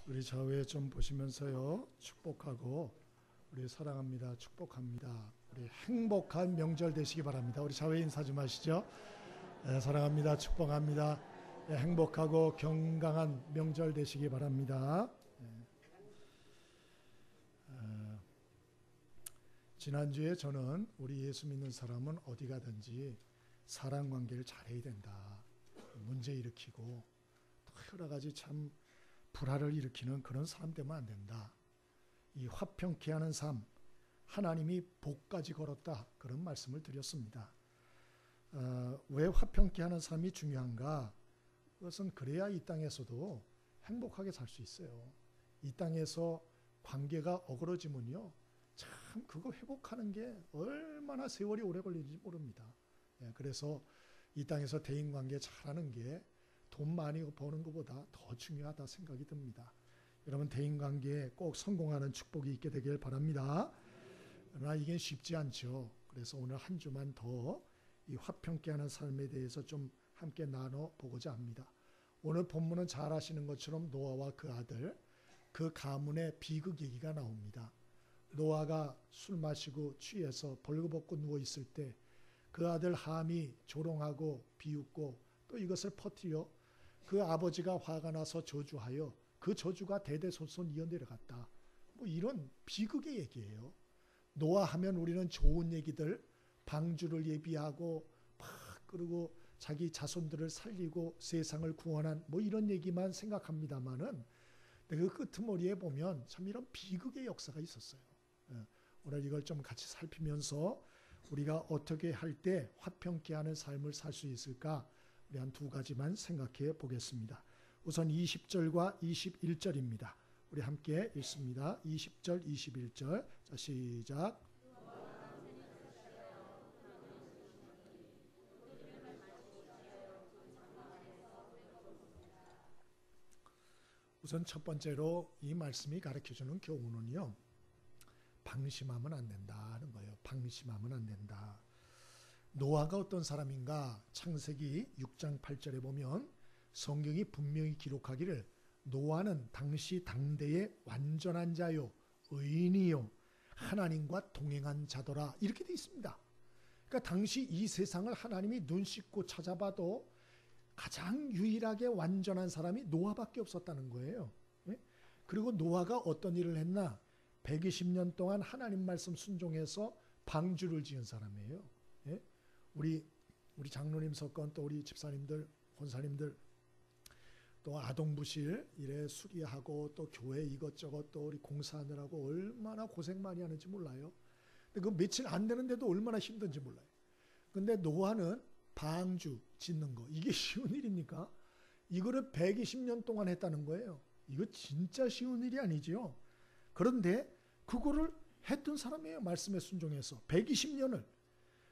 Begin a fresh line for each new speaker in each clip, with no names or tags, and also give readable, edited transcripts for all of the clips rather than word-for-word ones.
우리 좌우에 좀 보시면서요. 축복하고 우리 사랑합니다. 축복합니다. 우리 행복한 명절 되시기 바랍니다. 우리 좌우에 인사 좀 하시죠. 사랑합니다. 축복합니다. 행복하고 건강한 명절 되시기 바랍니다. 지난주에 저는 우리 예수 믿는 사람은 어디 가든지 사랑관계를 잘해야 된다. 문제 일으키고 또 여러 가지 참 불화를 일으키는 그런 사람 되면 안 된다. 이 화평케 하는 삶, 하나님이 복까지 걸었다. 그런 말씀을 드렸습니다. 왜 화평케 하는 삶이 중요한가? 그것은 그래야 이 땅에서도 행복하게 살 수 있어요. 이 땅에서 관계가 어그러지면요. 참 그거 회복하는 게 얼마나 세월이 오래 걸리는지 모릅니다. 그래서 이 땅에서 대인관계 잘하는 게 돈 많이 버는 것보다 더 중요하다 생각이 듭니다. 여러분 대인관계에 꼭 성공하는 축복이 있게 되길 바랍니다. 그러나 이게 쉽지 않죠. 그래서 오늘 한 주만 더 이 화평케 하는 삶에 대해서 좀 함께 나눠보고자 합니다. 오늘 본문은 잘 아시는 것처럼 노아와 그 아들, 그 가문의 비극 얘기가 나옵니다. 노아가 술 마시고 취해서 벌거벗고 누워있을 때 그 아들 함이 조롱하고 비웃고 또 이것을 퍼뜨려 그 아버지가 화가 나서 저주하여 그 저주가 대대손손 이어내려갔다. 뭐 이런 비극의 얘기예요. 노아 하면 우리는 좋은 얘기들, 방주를 예비하고 막 그리고 자기 자손들을 살리고 세상을 구원한 뭐 이런 얘기만 생각합니다만은 그 끄트머리에 보면 참 이런 비극의 역사가 있었어요. 오늘 이걸 좀 같이 살피면서 우리가 어떻게 할 때 화평케 하는 삶을 살 수 있을까? 우리 한 두 가지만 생각해 보겠습니다. 우선 20절과 21절입니다. 우리 함께 읽습니다. 20절, 21절. 자, 시작. 우선 첫 번째로 이 말씀이 가르쳐주는 교훈은요. 방심하면 안 된다는 거예요. 방심하면 안 된다. 노아가 어떤 사람인가? 창세기 6장 8절에 보면 성경이 분명히 기록하기를 노아는 당시 당대의 완전한 자요 의인이요 하나님과 동행한 자더라 이렇게 돼 있습니다. 그러니까 당시 이 세상을 하나님이 눈 씻고 찾아봐도 가장 유일하게 완전한 사람이 노아밖에 없었다는 거예요. 그리고 노아가 어떤 일을 했나? 120년 동안 하나님 말씀 순종해서 방주를 지은 사람이에요. 우리 장로님 석건 또 우리 집사님들, 권사님들 또 아동부실 이래 수리하고 또 교회 이것저것 또 우리 공사하느라고 얼마나 고생 많이 하는지 몰라요. 근데 그 며칠 안 되는데도 얼마나 힘든지 몰라요. 근데 노아는 방주 짓는 거 이게 쉬운 일입니까? 이거를 120년 동안 했다는 거예요. 이거 진짜 쉬운 일이 아니지요. 그런데 그거를 했던 사람이에요. 말씀에 순종해서 120년을.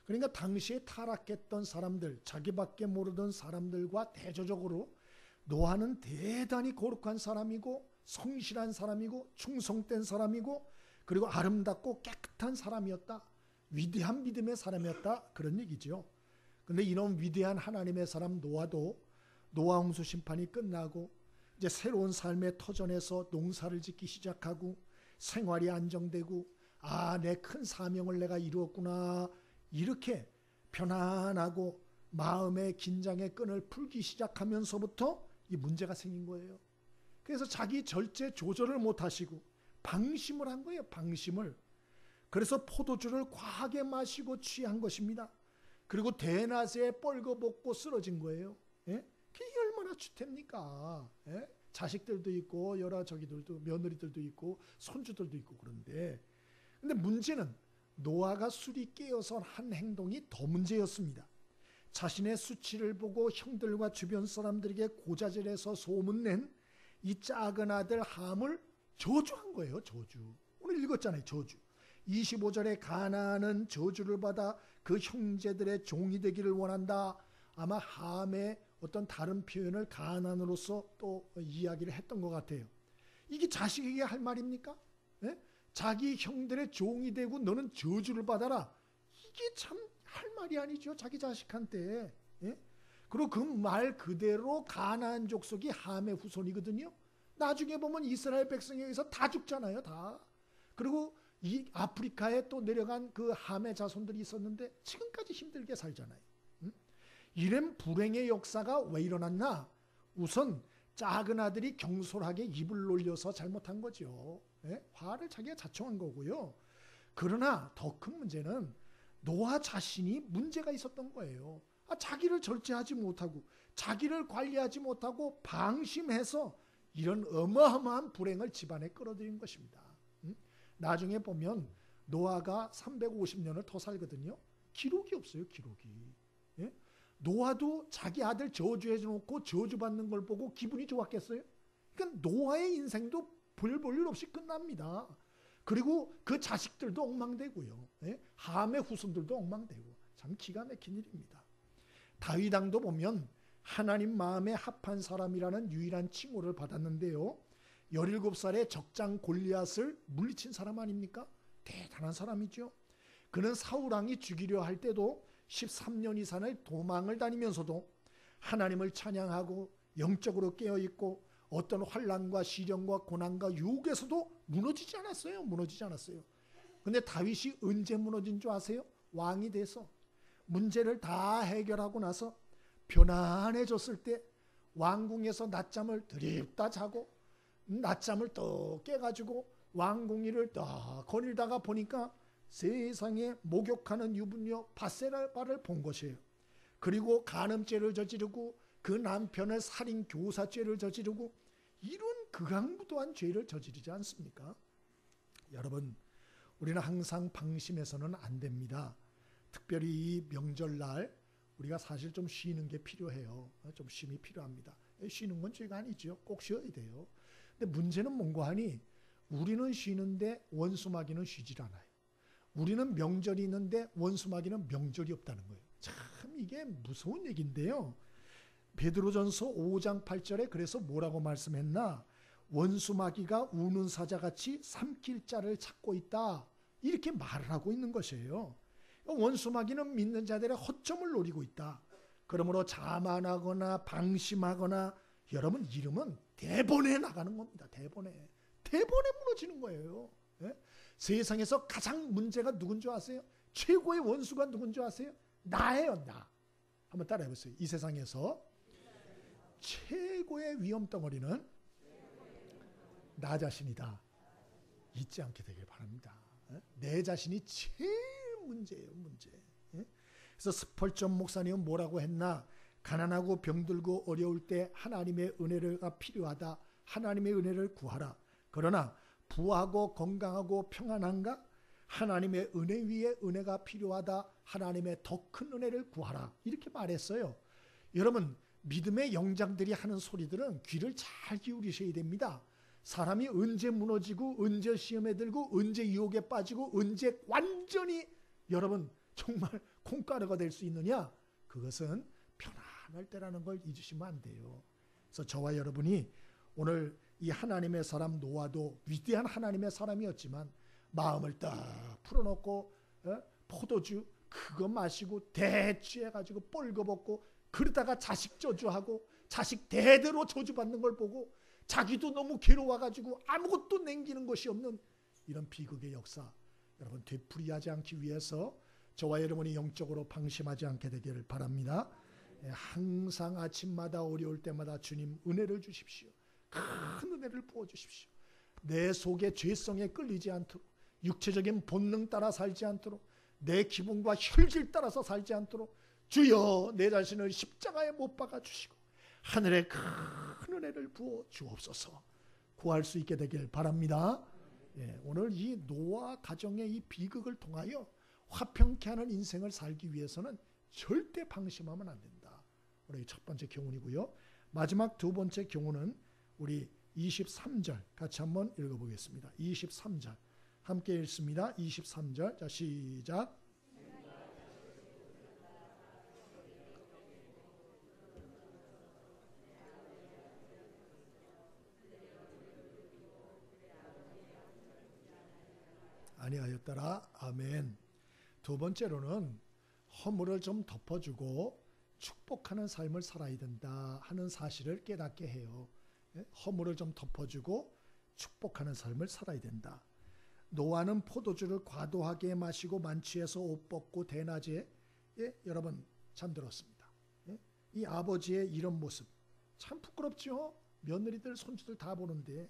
그러니까 당시에 타락했던 사람들, 자기밖에 모르던 사람들과 대조적으로 노아는 대단히 거룩한 사람이고 성실한 사람이고 충성된 사람이고 그리고 아름답고 깨끗한 사람이었다. 위대한 믿음의 사람이었다. 그런 얘기죠. 그런데 이런 위대한 하나님의 사람 노아도 노아 홍수 심판이 끝나고 이제 새로운 삶의 터전에서 농사를 짓기 시작하고 생활이 안정되고 내 큰 사명을 내가 이루었구나 이렇게 편안하고 마음의 긴장의 끈을 풀기 시작하면서부터 이 문제가 생긴 거예요. 그래서 자기 절제 조절을 못하시고 방심을 한 거예요. 방심을. 그래서 포도주를 과하게 마시고 취한 것입니다. 그리고 대낮에 뻘거벗고 쓰러진 거예요. 그게 얼마나 주택입니까? 자식들도 있고 여러 저기들도 며느리들도 있고 손주들도 있고 그런데 근데 문제는 노아가 술이 깨어서 한 행동이 더 문제였습니다. 자신의 수치를 보고 형들과 주변 사람들에게 고자질해서 소문낸 이 작은 아들 함을 저주한 거예요. 저주. 오늘 읽었잖아요. 저주. 25절에 가나안은 저주를 받아 그 형제들의 종이 되기를 원한다. 아마 함의 어떤 다른 표현을 가나안으로서 또 이야기를 했던 것 같아요. 이게 자식에게 할 말입니까? 자기 형들의 종이 되고 너는 저주를 받아라. 이게 참 할 말이 아니죠. 자기 자식한테. 그리고 그 말 그대로 가나안 족속이 함의 후손이거든요. 나중에 보면 이스라엘 백성에 의해서 다 죽잖아요. 다. 그리고 이 아프리카에 또 내려간 그 함의 자손들이 있었는데 지금까지 힘들게 살잖아요. 이런 불행의 역사가 왜 일어났나? 우선 작은 아들이 경솔하게 입을 놀려서 잘못한 거죠. 예? 화를 자기가 자초한 거고요. 그러나 더 큰 문제는 노아 자신이 문제가 있었던 거예요. 자기를 절제하지 못하고 자기를 관리하지 못하고 방심해서 이런 어마어마한 불행을 집안에 끌어들인 것입니다. 나중에 보면 노아가 350년을 더 살거든요. 기록이 없어요. 기록이. 예? 노아도 자기 아들 저주해 놓고 저주받는 걸 보고 기분이 좋았겠어요? 그러니까 노아의 인생도 별 볼 일 없이 끝납니다. 그리고 그 자식들도 엉망되고요. 예? 함의 후손들도 엉망되고 참 기가 막힌 일입니다. 다윗 왕도 보면 하나님 마음에 합한 사람이라는 유일한 칭호를 받았는데요. 17살에 적장 골리앗을 물리친 사람 아닙니까? 대단한 사람이죠. 그는 사울 왕이 죽이려 할 때도 13년 이상을 도망을 다니면서도 하나님을 찬양하고 영적으로 깨어있고 어떤 환난과 시련과 고난과 유혹에서도 무너지지 않았어요. 무너지지 않았어요. 근데 다윗이 언제 무너진 줄 아세요? 왕이 돼서 문제를 다 해결하고 나서 편안해졌을 때 왕궁에서 낮잠을 드립다 자고 낮잠을 떡 깨가지고 왕궁이를 떡 거닐다가 보니까 세상에 목욕하는 유부녀 밧세바를 본 것이에요. 그리고 간음죄를 저지르고 그 남편을 살인 교사죄를 저지르고 이런 극악무도한 죄를 저지르지 않습니까? 여러분, 우리는 항상 방심해서는 안 됩니다. 특별히 이 명절날 우리가 사실 좀 쉬는 게 필요해요. 좀 쉼이 필요합니다. 쉬는 건 죄가 아니죠. 꼭 쉬어야 돼요. 근데 문제는 뭔가 하니 우리는 쉬는데 원수마귀는 쉬질 않아요. 우리는 명절이 있는데 원수마귀는 명절이 없다는 거예요. 참 이게 무서운 얘기인데요. 베드로전서 5장 8절에 그래서 뭐라고 말씀했나? 원수마귀가 우는 사자같이 삼킬 자를 찾고 있다. 이렇게 말을 하고 있는 것이에요. 원수마귀는 믿는 자들의 허점을 노리고 있다. 그러므로 자만하거나 방심하거나 여러분 이름은 대본에 나가는 겁니다. 대본에 무너지는 거예요. 예? 세상에서 가장 문제가 누군 줄 아세요? 최고의 원수가 누군 줄 아세요? 나예요. 나. 한번 따라해 보세요. 이 세상에서 최고의 위험 덩어리는 나 자신이다. 잊지 않게 되길 바랍니다. 내 자신이 제일 문제예요. 문제. 그래서 스펄전 목사님은 뭐라고 했나? 가난하고 병들고 어려울 때 하나님의 은혜가 필요하다. 하나님의 은혜를 구하라. 그러나 부하고 건강하고 평안한가? 하나님의 은혜 위에 은혜가 필요하다. 하나님의 더 큰 은혜를 구하라. 이렇게 말했어요. 여러분, 믿음의 영장들이 하는 소리들은 귀를 잘 기울이셔야 됩니다. 사람이 언제 무너지고 언제 시험에 들고 언제 유혹에 빠지고 언제 완전히 여러분 정말 콩가루가 될 수 있느냐? 그것은 편안할 때라는 걸 잊으시면 안 돼요. 그래서 저와 여러분이 오늘 이 하나님의 사람 노아도 위대한 하나님의 사람이었지만 마음을 딱 풀어놓고 포도주 그거 마시고 대취해가지고 뻘거벗고 그러다가 자식 저주하고 자식 대대로 저주받는 걸 보고 자기도 너무 괴로워가지고 아무것도 남기는 것이 없는 이런 비극의 역사 여러분 되풀이하지 않기 위해서 저와 여러분이 영적으로 방심하지 않게 되기를 바랍니다. 항상 아침마다 어려울 때마다 주님 은혜를 주십시오. 큰 은혜를 부어주십시오. 내 속에 죄성에 끌리지 않도록 육체적인 본능 따라 살지 않도록 내 기분과 혈질 따라서 살지 않도록 주여 내 자신을 십자가에 못 박아 주시고 하늘에 큰 은혜를 부어 주옵소서. 구할 수 있게 되길 바랍니다. 오늘 이 노아 가정의 이 비극을 통하여 화평케 하는 인생을 살기 위해서는 절대 방심하면 안 된다. 오늘 첫 번째 교훈이고요. 마지막 두 번째 교훈은 우리 23절 같이 한번 읽어보겠습니다. 23절 함께 읽습니다. 23절 자 시작. 아니하였더라. 아멘. 두 번째로는 허물을 좀 덮어주고 축복하는 삶을 살아야 된다 하는 사실을 깨닫게 해요. 허물을 좀 덮어주고 축복하는 삶을 살아야 된다. 노아는 포도주를 과도하게 마시고 만취해서 옷 벗고 대낮에 여러분 잠들었습니다. 이 아버지의 이런 모습 참 부끄럽죠. 며느리들 손주들 다 보는데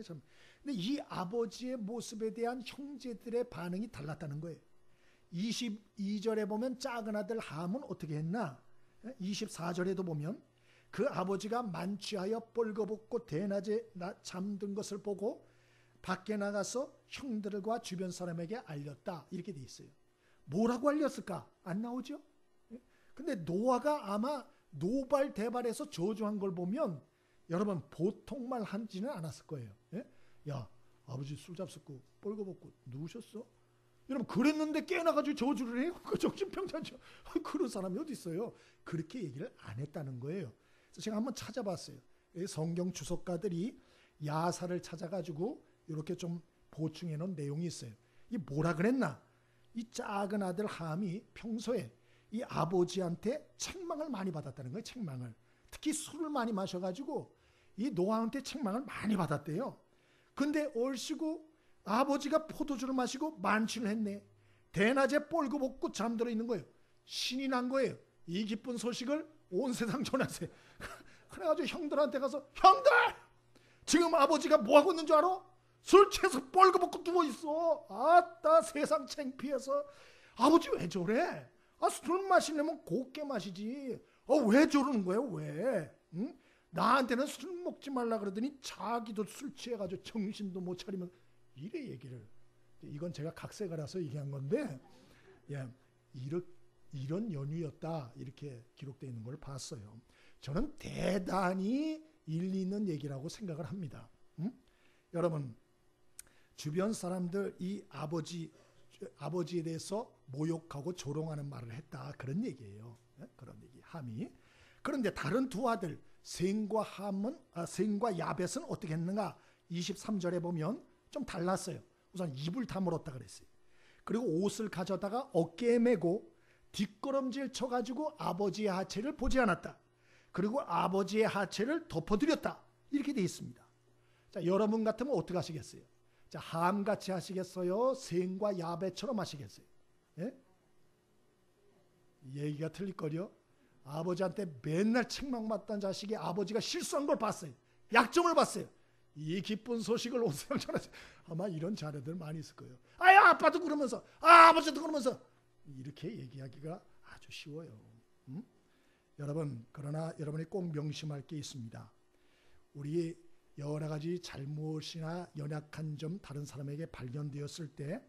참. 근데 이 아버지의 모습에 대한 형제들의 반응이 달랐다는 거예요. 22절에 보면 작은 아들 함은 어떻게 했나? 24절에도 보면 그 아버지가 만취하여 뻘거벗고 대낮에 잠든 것을 보고 밖에 나가서 형들과 주변 사람에게 알렸다. 이렇게 돼 있어요. 뭐라고 알렸을까? 안 나오죠? 근데 노아가 아마 노발대발해서 저주한 걸 보면 여러분 보통 말 하지는 않았을 거예요. 야, 아버지 술 잡숫고 뻘거벗고 누우셨어? 여러분 그랬는데 깨어나가지고 저주를 해요? 그 정신병자죠. 그런 사람이 어디 있어요? 그렇게 얘기를 안 했다는 거예요. 그래서 제가 한번 찾아봤어요. 성경 주석가들이 야사를 찾아가지고 이렇게 좀 보충해 놓은 내용이 있어요. 이 뭐라 그랬나? 이 작은 아들 함이 평소에 이 아버지한테 책망을 많이 받았다는 거예요. 책망을. 특히 술을 많이 마셔가지고 이 노아한테 책망을 많이 받았대요. 근데 얼씨구 아버지가 포도주를 마시고 만취를 했네. 대낮에 뻘거벗고 잠들어 있는 거예요. 신이 난 거예요. 이 기쁜 소식을 온 세상 전하세요. 그래가지고 형들한테 가서 형들! 지금 아버지가 뭐하고 있는 줄 알아? 술 취해서 뻘거벗고 누워있어. 아따 세상 창피해서. 아버지 왜 저래? 술 마시려면 곱게 마시지. 왜 저러는 거예요? 왜? 응? 나한테는 술 먹지 말라 그러더니 자기도 술 취해가지고 정신도 못 차리면 이래 얘기를. 이건 제가 각색을 해서 얘기한 건데 이런 연유였다 이렇게 기록되어 있는 걸 봤어요. 저는 대단히 일리 있는 얘기라고 생각을 합니다. 여러분 주변 사람들 이 아버지에 대해서 모욕하고 조롱하는 말을 했다 그런 얘기예요. 그런 얘기 함이. 그런데 다른 두 아들 셈과 야벳은 어떻게 했는가? 23절에 보면 좀 달랐어요. 우선 입을 다물었다 그랬어요. 그리고 옷을 가져다가 어깨에 메고 뒷걸음질 쳐가지고 아버지의 하체를 보지 않았다. 그리고 아버지의 하체를 덮어드렸다. 이렇게 되어 있습니다. 자, 여러분 같으면 어떻게 하시겠어요? 자, 함같이 하시겠어요? 셈과 야벳처럼 하시겠어요? 예? 얘기가 틀릴걸요? 아버지한테 맨날 책망받던 자식이 아버지가 실수한 걸 봤어요. 약점을 봤어요. 이 기쁜 소식을 온 세상 전하세요. 아마 이런 자녀들 많이 있을 거예요. 아빠도 그러면서 아버지도 그러면서 이렇게 얘기하기가 아주 쉬워요. 여러분 그러나 여러분이 꼭 명심할 게 있습니다. 우리 여러 가지 잘못이나 연약한 점 다른 사람에게 발견되었을 때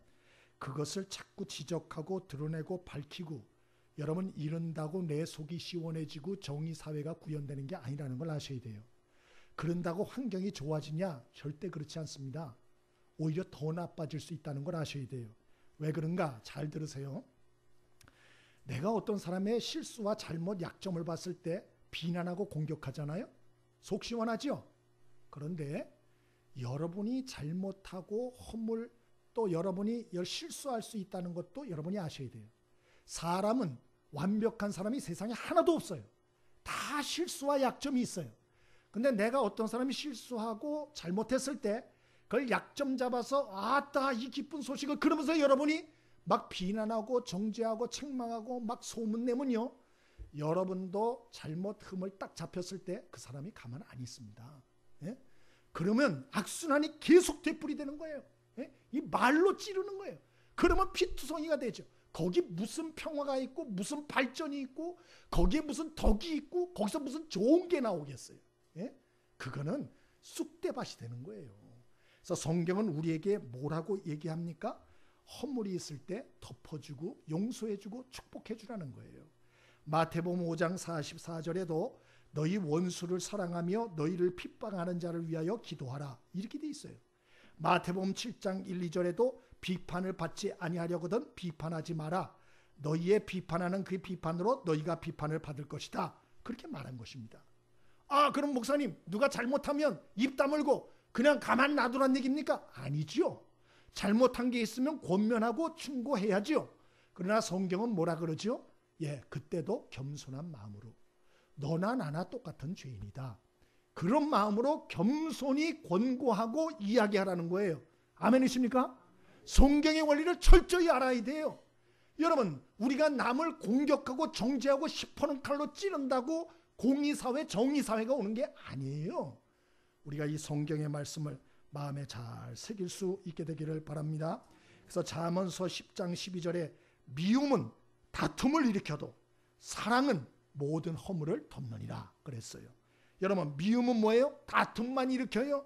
그것을 자꾸 지적하고 드러내고 밝히고 여러분 이런다고 내 속이 시원해지고 정의사회가 구현되는 게 아니라는 걸 아셔야 돼요. 그런다고 환경이 좋아지냐? 절대 그렇지 않습니다. 오히려 더 나빠질 수 있다는 걸 아셔야 돼요. 왜 그런가? 잘 들으세요. 내가 어떤 사람의 실수와 잘못, 약점을 봤을 때 비난하고 공격하잖아요. 속 시원하죠? 그런데 여러분이 잘못하고 허물 또 여러분이 실수할 수 있다는 것도 여러분이 아셔야 돼요. 사람은 완벽한 사람이 세상에 하나도 없어요. 다 실수와 약점이 있어요. 근데 내가 어떤 사람이 실수하고 잘못했을 때 그걸 약점 잡아서 아따 이 기쁜 소식을 그러면서 여러분이 막 비난하고 정죄하고 책망하고 막 소문내면요. 여러분도 잘못 흠을 딱 잡혔을 때 그 사람이 가만 안 있습니다. 예? 그러면 악순환이 계속 되풀이되는 거예요. 예? 이 말로 찌르는 거예요. 그러면 피투성이가 되죠. 거기 무슨 평화가 있고 무슨 발전이 있고 거기에 무슨 덕이 있고 거기서 무슨 좋은 게 나오겠어요. 예? 그거는 쑥대밭이 되는 거예요. 그래서 성경은 우리에게 뭐라고 얘기합니까? 허물이 있을 때 덮어주고 용서해주고 축복해주라는 거예요. 마태복음 5장 44절에도 너희 원수를 사랑하며 너희를 핍박하는 자를 위하여 기도하라 이렇게 돼 있어요. 마태복음 7장 1, 2절에도 비판을 받지 아니하려거든 비판하지 마라. 너희의 비판하는 그 비판으로 너희가 비판을 받을 것이다. 그렇게 말한 것입니다. 그럼 목사님 누가 잘못하면 입 다물고 그냥 가만 놔두란 얘기입니까? 아니지요. 잘못한 게 있으면 권면하고 충고해야지요. 그러나 성경은 뭐라 그러죠? 그때도 겸손한 마음으로 너나 나나 똑같은 죄인이다. 그런 마음으로 겸손히 권고하고 이야기하라는 거예요. 아멘이십니까? 성경의 원리를 철저히 알아야 돼요. 여러분, 우리가 남을 공격하고 정죄하고 시퍼런 칼로 찌른다고 공의사회, 정의사회가 오는 게 아니에요. 우리가 이 성경의 말씀을 마음에 잘 새길 수 있게 되기를 바랍니다. 그래서 잠언서 10장 12절에 미움은 다툼을 일으켜도 사랑은 모든 허물을 덮느니라 그랬어요. 여러분, 미움은 뭐예요? 다툼만 일으켜요.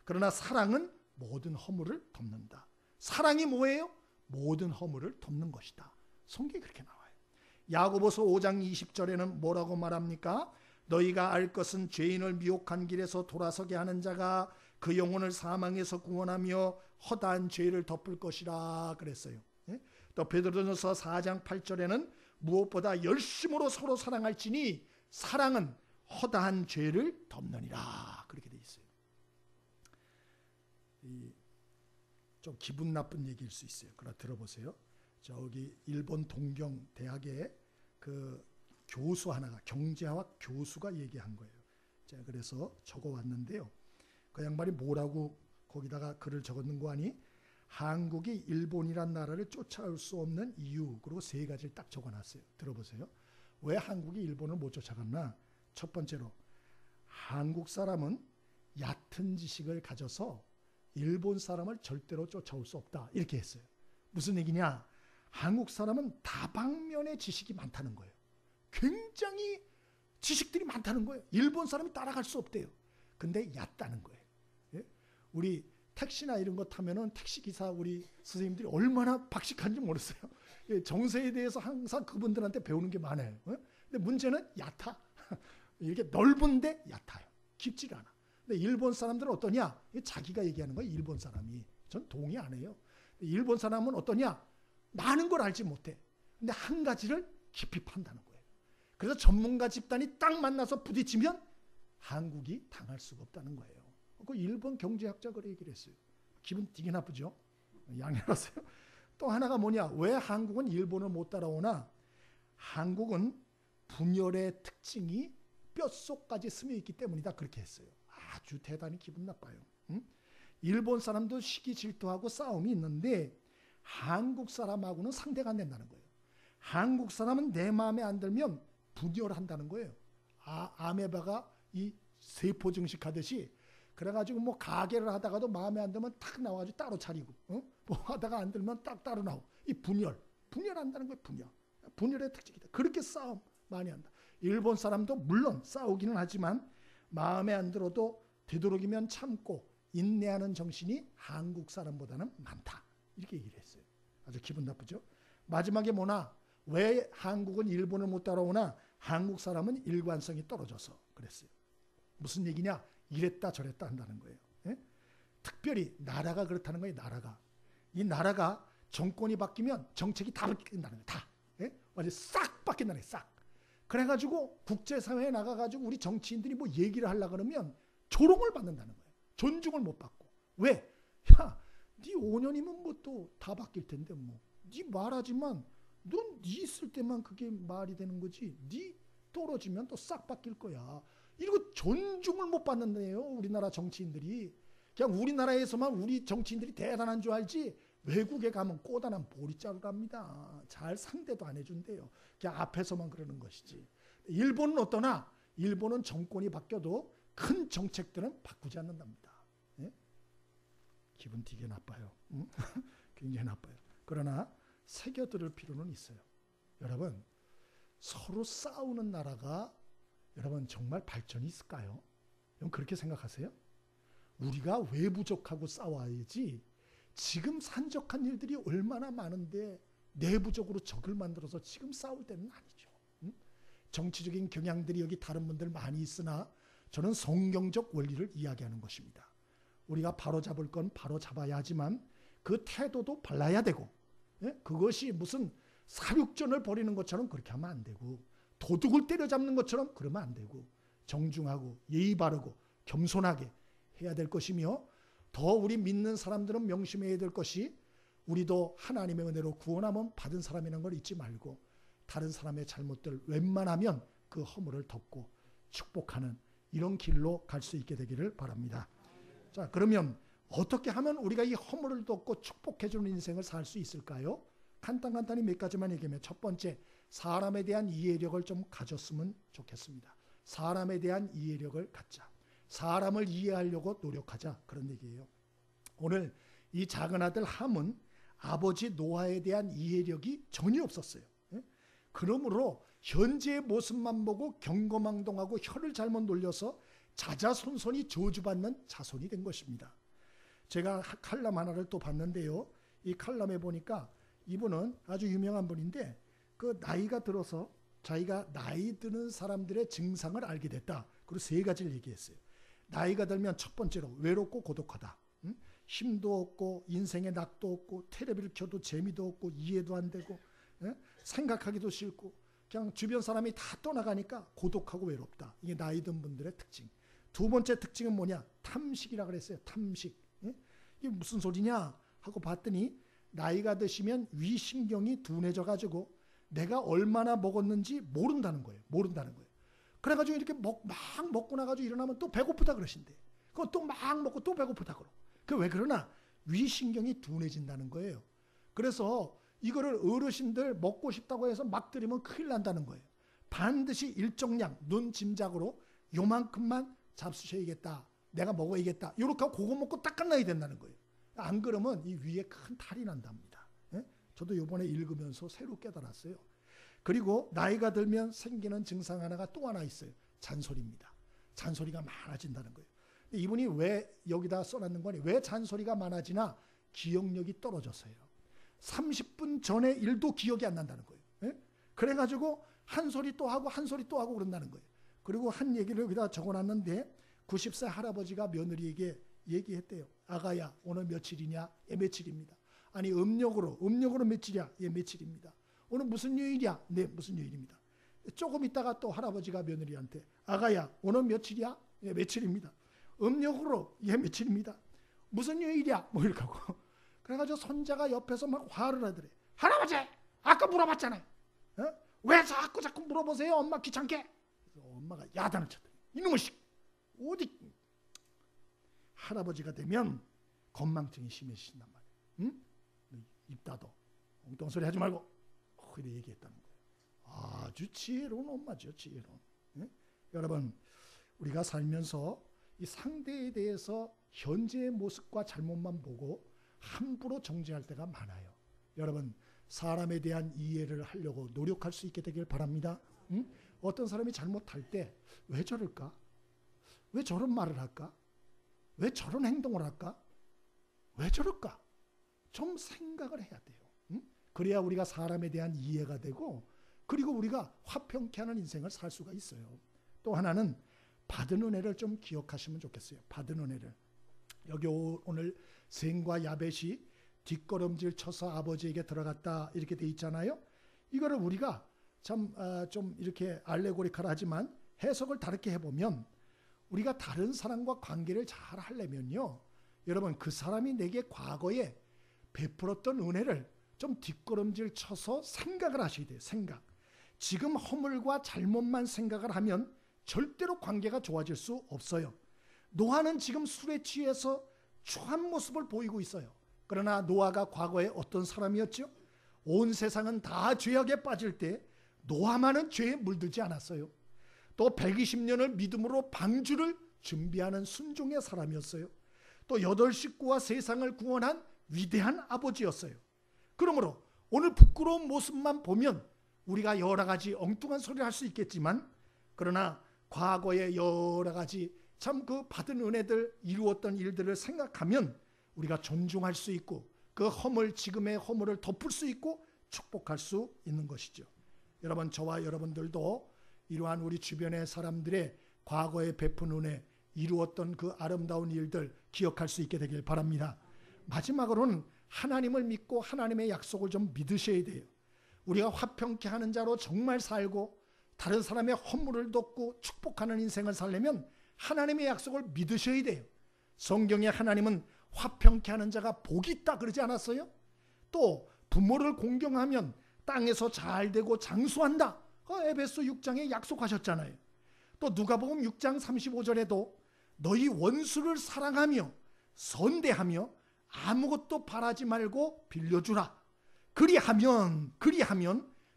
그러나 사랑은 모든 허물을 덮는다. 사랑이 뭐예요? 모든 허물을 덮는 것이다. 성경이 그렇게 나와요. 야고보서 5장 20절에는 뭐라고 말합니까? 너희가 알 것은 죄인을 미혹한 길에서 돌아서게 하는 자가 그 영혼을 사망에서 구원하며 허다한 죄를 덮을 것이라 그랬어요. 또 베드로전서 4장 8절에는 무엇보다 열심으로 서로 사랑할지니 사랑은 허다한 죄를 덮느니라 그렇게 돼 있어요. 좀 기분 나쁜 얘기일 수 있어요. 그러나 들어보세요. 저기 일본 동경 대학의 그 교수 하나가, 경제학 교수가 얘기한 거예요. 제가 그래서 적어왔는데요. 그 양반이 뭐라고 거기다가 글을 적었는 거 아니? 한국이 일본이란 나라를 쫓아올 수 없는 이유, 그리고 3가지를 딱 적어놨어요. 들어보세요. 왜 한국이 일본을 못 쫓아갔나? 첫 번째로, 한국 사람은 얕은 지식을 가져서 일본 사람을 절대로 쫓아올 수 없다. 이렇게 했어요. 무슨 얘기냐? 한국 사람은 다방면의 지식이 많다는 거예요. 굉장히 지식들이 많다는 거예요. 일본 사람이 따라갈 수 없대요. 근데 얕다는 거예요. 예? 우리 택시나 이런 거 타면은 택시기사 우리 선생님들이 얼마나 박식한지 모르겠어요. 정세에 대해서 항상 그분들한테 배우는 게 많아요. 근데 문제는 얕아. 이렇게 넓은데 얕아요. 깊지가 않아. 근데 일본 사람들은 어떠냐? 자기가 얘기하는 거예요. 일본 사람이. 전 동의 안 해요. 일본 사람은 어떠냐? 많은 걸 알지 못해. 근데 한 가지를 깊이 판다는 거예요. 그래서 전문가 집단이 딱 만나서 부딪히면 한국이 당할 수가 없다는 거예요. 그 일본 경제학자 그래 얘기를 했어요. 기분 되게 나쁘죠? 양해하세요. 또 하나가 뭐냐? 왜 한국은 일본을 못 따라오나? 한국은 분열의 특징이 뼛속까지 스며 있기 때문이다. 그렇게 했어요. 아주 대단히 기분 나빠요. 응? 일본 사람도 시기 질투하고 싸움이 있는데 한국 사람하고는 상대가 안 된다는 거예요. 한국 사람은 내 마음에 안 들면 분열한다는 거예요. 아메바가 이 세포 증식하듯이. 그래가지고 뭐 가게를 하다가도 마음에 안 들면 탁 나와가지고 따로 차리고, 뭐 하다가 안 들면 딱 따로 나오고. 이 분열한다는 거예요. 분열의 특징이다. 그렇게 싸움 많이 한다. 일본 사람도 물론 싸우기는 하지만 마음에 안 들어도 되도록이면 참고 인내하는 정신이 한국 사람보다는 많다. 이렇게 얘기를 했어요. 아주 기분 나쁘죠? 마지막에 뭐나? 왜 한국은 일본을 못 따라오나? 한국 사람은 일관성이 떨어져서 그랬어요. 무슨 얘기냐? 이랬다 저랬다 한다는 거예요. 예? 특별히 나라가 그렇다는 거예요. 이 나라가 정권이 바뀌면 정책이 다 바뀐다는 거예요. 다. 예? 완전 싹 바뀐다는 거예요. 싹. 그래가지고 국제사회에 나가가지고 우리 정치인들이 뭐 얘기를 하려고 그러면 조롱을 받는다는 거예요. 존중을 못 받고. 왜? 야, 네 5년이면 뭐 또 다 바뀔 텐데 뭐. 네 말하지만 넌 네 있을 때만 그게 말이 되는 거지. 네 떨어지면 또 싹 바뀔 거야. 이거 존중을 못 받는데요. 우리나라 정치인들이. 그냥 우리나라에서만 우리 정치인들이 대단한 줄 알지 외국에 가면 꼬다난 보리자루 갑니다. 잘 상대도 안 해준대요. 그냥 앞에서만 그러는 것이지. 일본은 어떠나? 일본은 정권이 바뀌어도 큰 정책들은 바꾸지 않는답니다. 예? 기분 되게 나빠요. 응? 굉장히 나빠요. 그러나 새겨들을 필요는 있어요. 여러분, 서로 싸우는 나라가 여러분 정말 발전이 있을까요? 여러분 그렇게 생각하세요? 우리가 외부적하고 싸워야지 지금 산적한 일들이 얼마나 많은데 내부적으로 적을 만들어서 지금 싸울 때는 아니죠. 응? 정치적인 경향들이 여기 다른 분들 많이 있으나 저는 성경적 원리를 이야기하는 것입니다. 우리가 바로잡을 건 바로잡아야 하지만 그 태도도 발라야 되고, 예? 그것이 무슨 사육전을 벌이는 것처럼 그렇게 하면 안 되고, 도둑을 때려잡는 것처럼 그러면 안 되고, 정중하고 예의 바르고 겸손하게 해야 될 것이며, 더 우리 믿는 사람들은 명심해야 될 것이 우리도 하나님의 은혜로 구원함을 받은 사람이라는 걸 잊지 말고 다른 사람의 잘못들 웬만하면 그 허물을 덮고 축복하는 이런 길로 갈 수 있게 되기를 바랍니다. 자, 그러면 어떻게 하면 우리가 이 허물을 덮고 축복해주는 인생을 살 수 있을까요? 간단히 몇 가지만 얘기하면, 첫 번째, 사람에 대한 이해력을 좀 가졌으면 좋겠습니다. 사람에 대한 이해력을 갖자. 사람을 이해하려고 노력하자, 그런 얘기예요. 오늘 이 작은 아들 함은 아버지 노아에 대한 이해력이 전혀 없었어요. 그러므로 현재의 모습만 보고 경거망동하고 혀를 잘못 놀려서 자자손손이 저주받는 자손이 된 것입니다. 제가 칼럼 하나를 또 봤는데요. 이 칼럼에 보니까 이분은 아주 유명한 분인데, 그 나이가 들어서 자기가 나이 드는 사람들의 증상을 알게 됐다. 그리고 세 가지를 얘기했어요. 나이가 들면 첫 번째로 외롭고 고독하다. 힘도 없고 인생에 낙도 없고 텔레비를 켜도 재미도 없고 이해도 안 되고 생각하기도 싫고 그냥 주변 사람이 다 떠나가니까 고독하고 외롭다. 이게 나이 든 분들의 특징. 두 번째 특징은 뭐냐? 탐식이라 그랬어요. 탐식. 이게 무슨 소리냐 하고 봤더니, 나이가 드시면 위신경이 둔해져 가지고 내가 얼마나 먹었는지 모른다는 거예요. 그래가지고 이렇게 막 먹고 나가지고 일어나면 또 배고프다 그러신대. 그거 또 막 먹고 또 배고프다 그러. 그 왜 그러나? 위신경이 둔해진다는 거예요. 그래서 이거를 어르신들 먹고 싶다고 해서 막 들이면 큰일 난다는 거예요. 반드시 일정량, 눈 짐작으로 요만큼만 잡수셔야겠다. 내가 먹어야겠다. 이렇게 하고 그거 먹고 딱 끝나야 된다는 거예요. 안 그러면 이 위에 큰 탈이 난답니다. 저도 이번에 읽으면서 새로 깨달았어요. 그리고 나이가 들면 생기는 증상 하나가 또 하나 있어요. 잔소리입니다. 잔소리가 많아진다는 거예요. 이분이 왜 여기다 써놨는 거니? 왜 잔소리가 많아지나? 기억력이 떨어져서요. 30분 전의 일도 기억이 안 난다는 거예요. 그래가지고 한 소리 또 하고 한 소리 또 하고 그런다는 거예요. 그리고 한 얘기를 여기다 적어놨는데, 90세 할아버지가 며느리에게 얘기했대요. 아가야, 오늘 며칠이냐? 예, 며칠입니다. 아니, 음력으로 며칠이야? 예, 며칠입니다. 오늘 무슨 요일이야? 네, 무슨 요일입니다. 조금 있다가 또 할아버지가 며느리한테, 아가야, 오늘 며칠이야? 예, 며칠입니다. 음력으로, 예, 며칠입니다. 무슨 요일이야? 뭐 이렇게 하고. 그래가지고 손자가 옆에서 막 화를 하더래. 할아버지, 아까 물어봤잖아요. 왜 자꾸 물어보세요? 엄마 귀찮게. 그래서 엄마가 야단을 쳤더니, 이놈의 씨, 어디. 할아버지가 되면 건망증이 심해지신단 말이에요. 입 닫어. 엉뚱소리 하지 말고. 그렇게 얘기했다는 거예요. 아주 지혜로운 엄마죠. 지혜로운. 여러분, 우리가 살면서 이 상대에 대해서 현재의 모습과 잘못만 보고 함부로 정죄할 때가 많아요. 여러분, 사람에 대한 이해를 하려고 노력할 수 있게 되길 바랍니다. 어떤 사람이 잘못할 때 왜 저럴까? 왜 저런 말을 할까? 왜 저런 행동을 할까? 왜 저럴까? 좀 생각을 해야 돼요. 그래야 우리가 사람에 대한 이해가 되고, 그리고 우리가 화평케 하는 인생을 살 수가 있어요. 또 하나는 받은 은혜를 좀 기억하시면 좋겠어요. 받은 은혜를. 여기 오늘 셈과 야벳이 뒷걸음질 쳐서 아버지에게 들어갔다 이렇게 돼 있잖아요. 이거를 우리가 참 좀 이렇게 알레고리컬 하지만 해석을 다르게 해보면, 우리가 다른 사람과 관계를 잘 하려면요, 여러분, 그 사람이 내게 과거에 베풀었던 은혜를 좀 뒷걸음질 쳐서 생각을 하셔야 돼요. 생각. 지금 허물과 잘못만 생각을 하면 절대로 관계가 좋아질 수 없어요. 노아는 지금 술에 취해서 추한 모습을 보이고 있어요. 그러나 노아가 과거에 어떤 사람이었죠? 온 세상은 다 죄악에 빠질 때 노아만은 죄에 물들지 않았어요. 또 120년을 믿음으로 방주를 준비하는 순종의 사람이었어요. 또 8식구와 세상을 구원한 위대한 아버지였어요. 그러므로 오늘 부끄러운 모습만 보면 우리가 여러 가지 엉뚱한 소리를 할 수 있겠지만, 그러나 과거의 여러 가지 참 그 받은 은혜들, 이루었던 일들을 생각하면 우리가 존중할 수 있고, 그 허물, 지금의 허물을 덮을 수 있고 축복할 수 있는 것이죠. 여러분, 저와 여러분들도 이러한 우리 주변의 사람들의 과거에 베푼 은혜, 이루었던 그 아름다운 일들 기억할 수 있게 되길 바랍니다. 마지막으로는 하나님을 믿고 하나님의 약속을 좀 믿으셔야 돼요. 우리가 화평케 하는 자로 정말 살고 다른 사람의 허물을 덮고 축복하는 인생을 살려면 하나님의 약속을 믿으셔야 돼요. 성경에 하나님은 화평케 하는 자가 복이 있다 그러지 않았어요? 또 부모를 공경하면 땅에서 잘 되고 장수한다. 에베소 6장에 약속하셨잖아요. 또 누가복음 6장 35절에도 너희 원수를 사랑하며 선대하며 아무것도 바라지 말고 빌려주라. 그리하면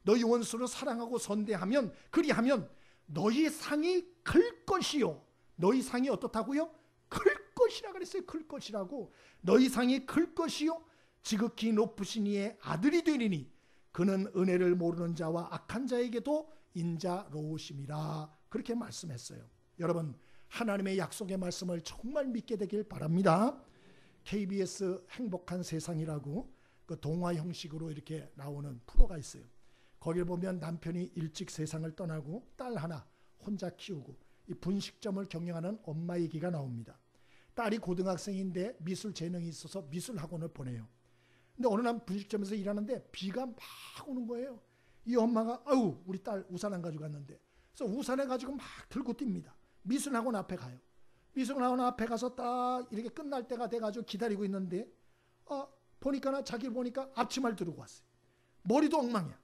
너희 원수를 사랑하고 선대하면 그리하면 너희 상이 클 것이요. 너희 상이 어떻다고요? 클 것이라 그랬어요. 클 것이라고. 너희 상이 클 것이요 지극히 높으신 이의 아들이 되리니 그는 은혜를 모르는 자와 악한 자에게도 인자로우심이라. 그렇게 말씀했어요. 여러분, 하나님의 약속의 말씀을 정말 믿게 되길 바랍니다. KBS 행복한 세상이라고 그 동화 형식으로 이렇게 나오는 프로가 있어요. 거기를 보면 남편이 일찍 세상을 떠나고 딸 하나 혼자 키우고 이 분식점을 경영하는 엄마 얘기가 나옵니다. 딸이 고등학생인데 미술 재능이 있어서 미술 학원을 보내요. 근데 어느 날 분식점에서 일하는데 비가 막 오는 거예요. 이 엄마가 아유 우리 딸 우산 안 가지고 갔는데 그래서 우산을 가지고 막 들고 뜁니다. 미술 학원 앞에 가요. 미술 학원 앞에 가서 딱 이렇게 끝날 때가 돼가지고 기다리고 있는데 보니까 자기를 보니까 앞치마를 들고 왔어요. 머리도 엉망이야.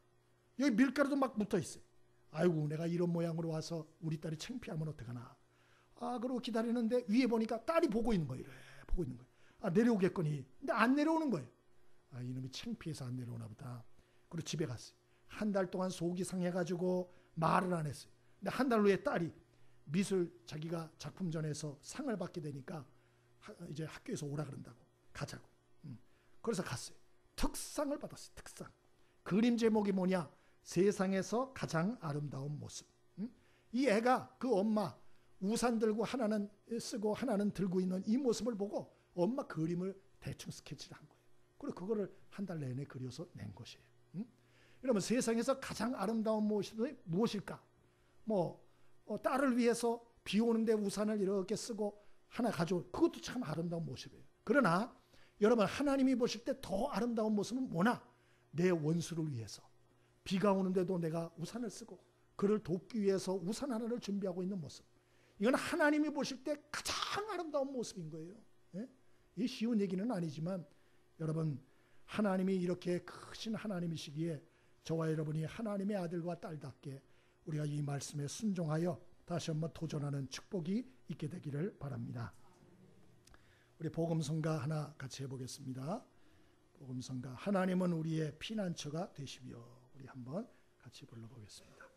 여기 밀가루도 막 묻어 있어요. 아이고 내가 이런 모양으로 와서 우리 딸이 창피하면 어떡하나. 그러고 기다리는데 위에 보니까 딸이 보고 있는 거예요. 보고 있는 거예요. 내려오겠거니. 근데 안 내려오는 거예요. 이놈이 창피해서 안 내려오나 보다. 그리고 집에 갔어요. 한 달 동안 속이 상해가지고 말을 안 했어요. 근데 한 달 후에 딸이 미술 자기가 작품전에서 상을 받게 되니까 이제 학교에서 오라 그런다고 가자고. 그래서 갔어요. 특상을 받았어요. 특상. 그림 제목이 뭐냐? 세상에서 가장 아름다운 모습. 이 애가 그 엄마 우산 들고 하나는 쓰고 하나는 들고 있는 이 모습을 보고 엄마 그림을 대충 스케치를 한 거예요. 그리고 그거를 한 달 내내 그려서 낸 것이에요. 여러분 세상에서 가장 아름다운 모습이 무엇일까? 딸을 위해서 비 오는데 우산을 이렇게 쓰고 하나 가져올 그것도 참 아름다운 모습이에요. 그러나 여러분 하나님이 보실 때 더 아름다운 모습은 뭐나? 내 원수를 위해서 비가 오는데도 내가 우산을 쓰고 그를 돕기 위해서 우산 하나를 준비하고 있는 모습. 이건 하나님이 보실 때 가장 아름다운 모습인 거예요. 이 쉬운 얘기는 아니지만 여러분 하나님이 이렇게 크신 하나님이시기에 저와 여러분이 하나님의 아들과 딸답게 우리가 이 말씀에 순종하여 다시 한번 도전하는 축복이 있게 되기를 바랍니다. 우리 복음성가 하나 같이 해보겠습니다. 복음성가 하나님은 우리의 피난처가 되시며 우리 한번 같이 불러보겠습니다.